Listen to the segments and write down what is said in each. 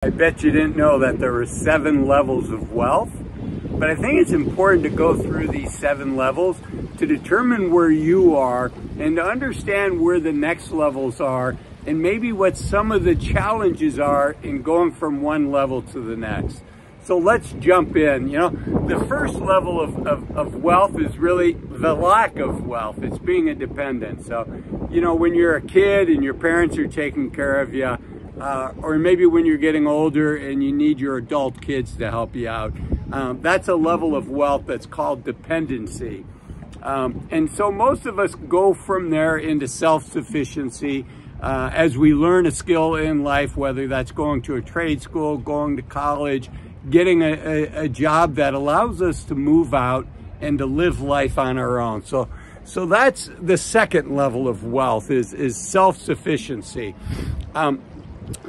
I bet you didn't know that there were 7 levels of wealth, but I think it's important to go through these 7 levels to determine where you are and to understand where the next levels are and maybe what some of the challenges are in going from one level to the next. So let's jump in. You know, the first level of wealth is really the lack of wealth. It's being a dependent. So, you know, when you're a kid and your parents are taking care of you, or maybe when you're getting older and you need your adult kids to help you out. That's a level of wealth that's called dependency. And so most of us go from there into self-sufficiency as we learn a skill in life, whether that's going to a trade school, going to college, getting a job that allows us to move out and to live life on our own. So that's the second level of wealth is self-sufficiency.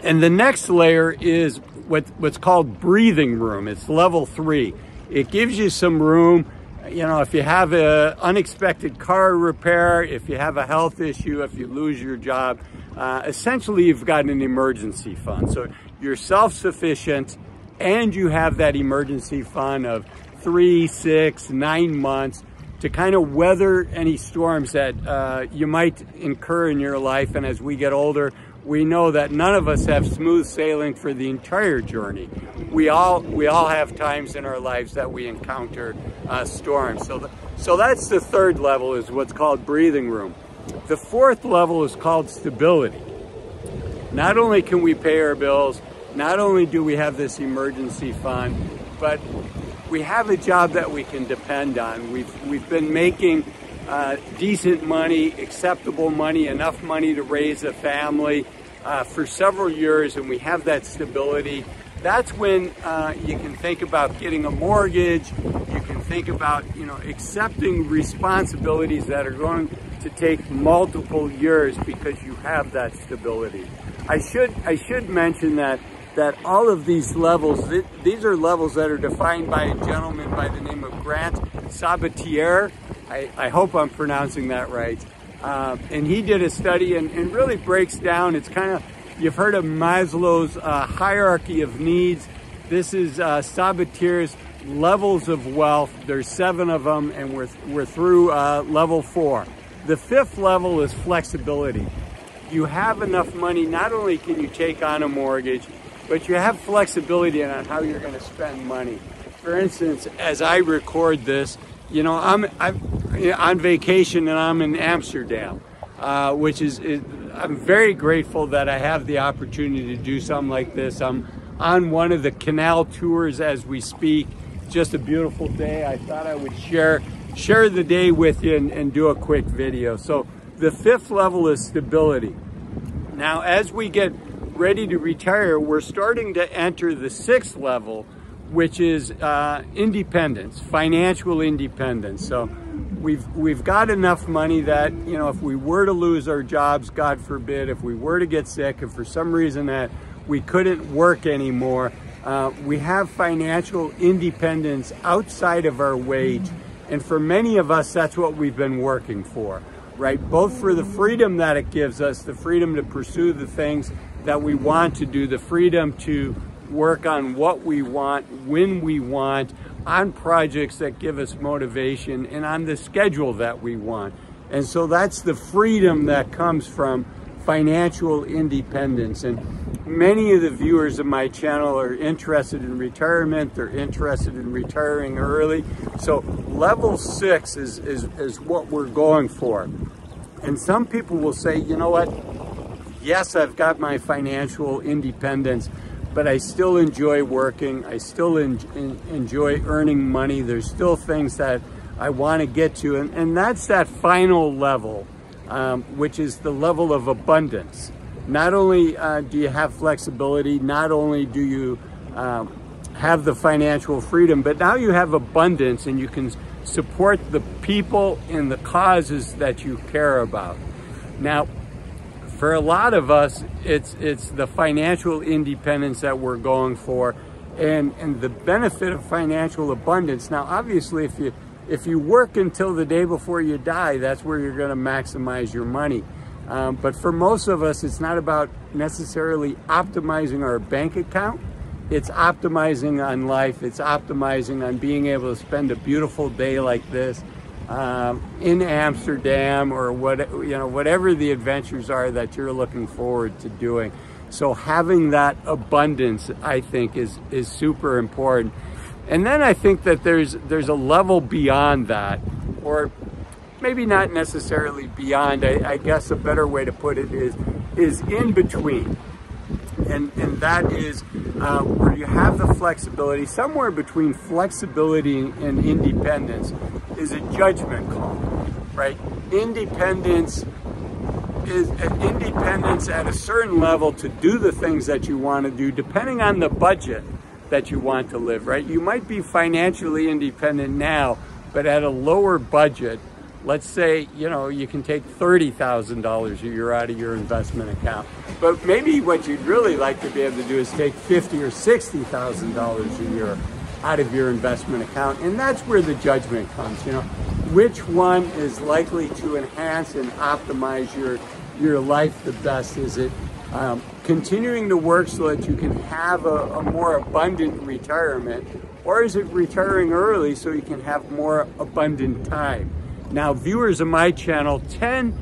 And the next layer is what's called breathing room. It's level 3. It gives you some room, you know, if you have an unexpected car repair, if you have a health issue, if you lose your job, essentially you've got an emergency fund. So you're self-sufficient and you have that emergency fund of 3, 6, 9 months to kind of weather any storms that you might incur in your life. And as we get older, we know that none of us have smooth sailing for the entire journey. We all have times in our lives that we encounter storms. So that's the third level, is what's called breathing room. The fourth level is called stability. Not only can we pay our bills, not only do we have this emergency fund, but we have a job that we can depend on. We've been making decent money, acceptable money, enough money to raise a family for several years, and we have that stability. That's when you can think about getting a mortgage. You can think about, you know, accepting responsibilities that are going to take multiple years because you have that stability. I should mention that all of these levels, these are levels that are defined by a gentleman by the name of Grant Sabatier. I hope I'm pronouncing that right. And he did a study and really breaks down, it's kind of, you've heard of Maslow's hierarchy of needs. This is Sabatier's levels of wealth. There's 7 of them, and we're through level 4. The 5th level is flexibility. You have enough money, not only can you take on a mortgage, but you have flexibility on how you're going to spend money. For instance, as I record this, you know, I'm on vacation and I'm in Amsterdam, which is I'm very grateful that I have the opportunity to do something like this. I'm on one of the canal tours as we speak. Just a beautiful day. I thought I would share the day with you and do a quick video. So the 5th level is stability. Now, as we get ready to retire, we're starting to enter the 6th level, which is independence, financial independence. So we've got enough money that, you know, if we were to lose our jobs, God forbid, if we were to get sick, if for some reason that we couldn't work anymore, we have financial independence outside of our wage. And for many of us, that's what we've been working for, right? Both for the freedom that it gives us, the freedom to pursue the things that we want to do, the freedom to work on what we want, when we want, on projects that give us motivation, and on the schedule that we want. And so that's the freedom that comes from financial independence. And many of the viewers of my channel are interested in retirement. They're interested in retiring early. So level 6 is what we're going for. And some people will say, you know what? Yes, I've got my financial independence, but I still enjoy working. I still enjoy earning money. There's still things that I want to get to. And that's that final level, which is the level of abundance. Not only do you have flexibility, not only do you have the financial freedom, but now you have abundance and you can support the people and the causes that you care about. Now, for a lot of us, it's the financial independence that we're going for, and the benefit of financial abundance. Now, obviously, if you work until the day before you die, that's where you're going to maximize your money. But for most of us, it's not about necessarily optimizing our bank account. It's optimizing on life. It's optimizing on being able to spend a beautiful day like this in Amsterdam, or whatever the adventures are that you're looking forward to doing. So having that abundance, I think, is super important. And then I think that there's a level beyond that, or maybe not necessarily beyond. I guess a better way to put it is in between. And that is where you have the flexibility. Somewhere between flexibility and independence is a judgment call, right? Independence is independence at a certain level to do the things that you want to do, depending on the budget that you want to live, right? You might be financially independent now, but at a lower budget. Let's say, you can take $30,000 a year out of your investment account, but maybe what you'd really like to be able to do is take $50,000 or $60,000 a year out of your investment account. And that's where the judgment comes, which one is likely to enhance and optimize your life the best? Is it continuing to work so that you can have a more abundant retirement, or is it retiring early so you can have more abundant time? Now, viewers of my channel tend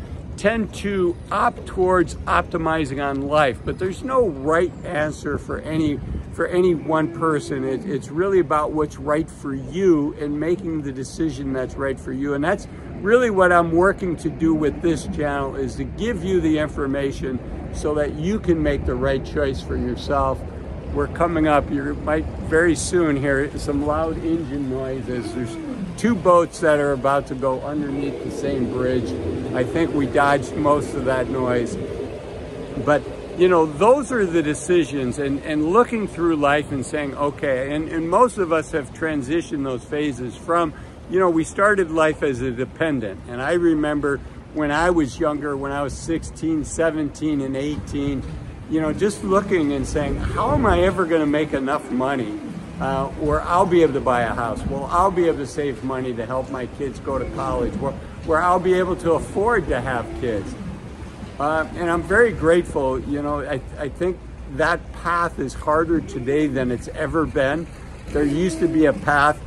to opt towards optimizing on life, but there's no right answer for any one person. It's really about what's right for you and making the decision that's right for you. And that's really what I'm working to do with this channel, is to give you the information so that you can make the right choice for yourself. We're coming up, you might very soon hear some loud engine noises. There's two boats that are about to go underneath the same bridge. I think we dodged most of that noise. But, those are the decisions, and looking through life and saying, okay, and most of us have transitioned those phases from, we started life as a dependent. And I remember when I was younger, when I was 16, 17, and 18, just looking and saying, how am I ever going to make enough money where I'll be able to buy a house? Well, I'll be able to save money to help my kids go to college, where I'll be able to afford to have kids. And I'm very grateful. I think that path is harder today than it's ever been. There used to be a path.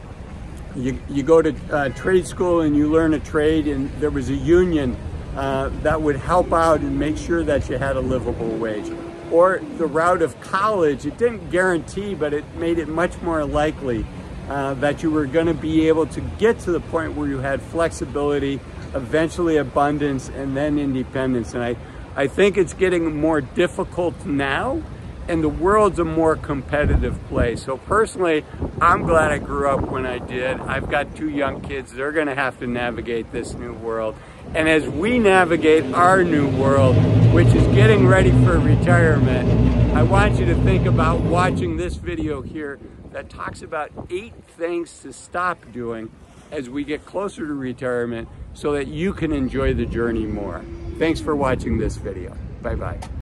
You go to trade school and you learn a trade, and there was a union that would help out and make sure that you had a livable wage. Or the route of college, it didn't guarantee, but it made it much more likely that you were going to be able to get to the point where you had flexibility, eventually abundance, and then independence. And I think it's getting more difficult now, and the world's a more competitive place. So personally, I'm glad I grew up when I did. I've got two young kids. They're going to have to navigate this new world. And as we navigate our new world, which is getting ready for retirement, I want you to think about watching this video here that talks about 8 things to stop doing as we get closer to retirement so that you can enjoy the journey more. Thanks for watching this video. Bye-bye.